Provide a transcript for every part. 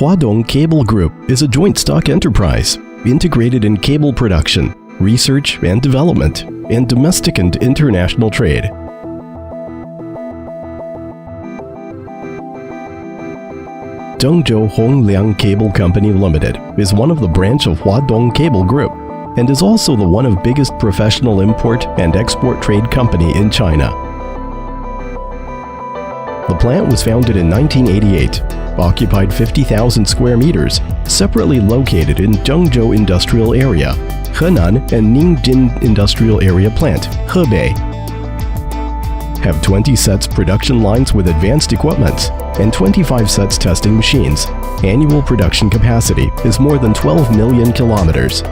Huadong Cable Group is a joint stock enterprise integrated in cable production, research and development, and domestic and international trade. Dengzhou Hongliang Cable Company Limited is one of the branch of Huadong Cable Group and is also the one of biggest professional import and export trade company in China. The plant was founded in 1988, occupied 50,000 square meters, separately located in Zhengzhou Industrial Area, Henan and Ningjin Industrial Area Plant, Hebei. Have 20 sets production lines with advanced equipment and 25 sets testing machines. Annual production capacity is more than 12 million kilometers.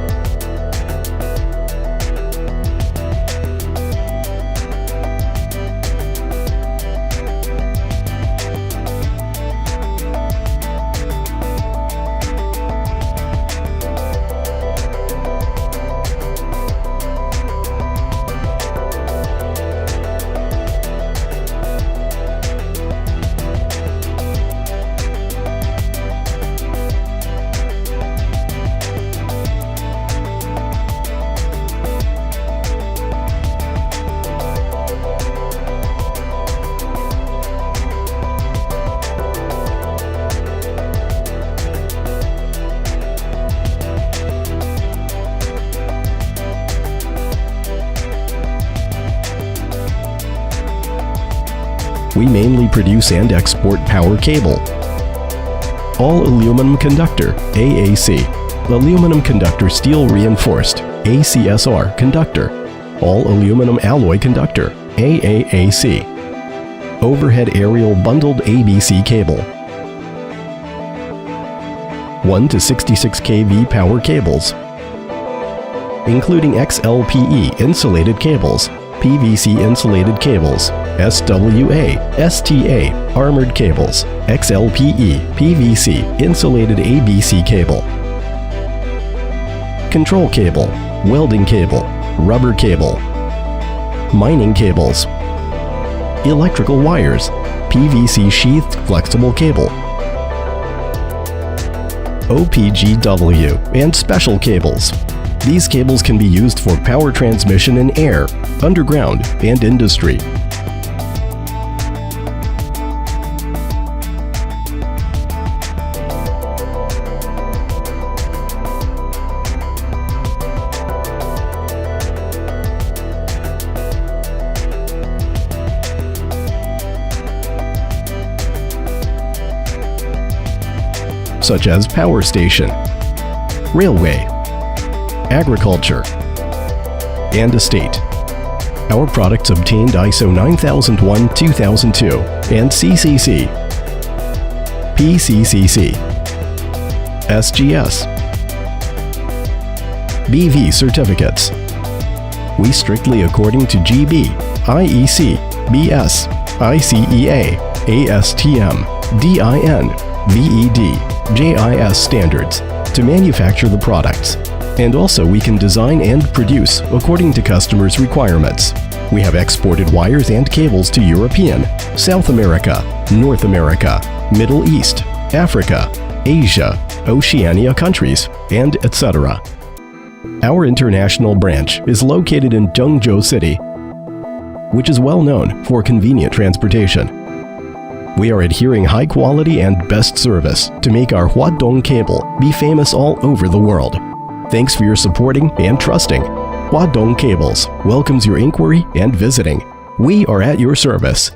We mainly produce and export power cable, all aluminum conductor AAC, aluminum conductor steel reinforced ACSR conductor, all aluminum alloy conductor AAAC, overhead aerial bundled ABC cable, 1 to 66 kV power cables, including XLPE insulated cables, PVC insulated cables, SWA, STA, armored cables, XLPE, PVC, insulated ABC cable, control cable, welding cable, rubber cable, mining cables, electrical wires, PVC sheathed flexible cable, OPGW, and special cables. These cables can be used for power transmission in air, underground, and industry. Such as power station, railway, agriculture, and estate. Our products obtained ISO 9001-2002 and CCC, PCCC, SGS, BV certificates. We strictly according to GB, IEC, BS, ICEA, ASTM, DIN, VED, JIS standards to manufacture the products. And also we can design and produce according to customers' requirements. We have exported wires and cables to European, South America, North America, Middle East, Africa, Asia, Oceania countries, and etc. Our international branch is located in Zhengzhou City, which is well known for convenient transportation. We are adhering high quality and best service to make our Huadong cable be famous all over the world. Thanks for your supporting and trusting. Huadong Cables welcomes your inquiry and visiting. We are at your service.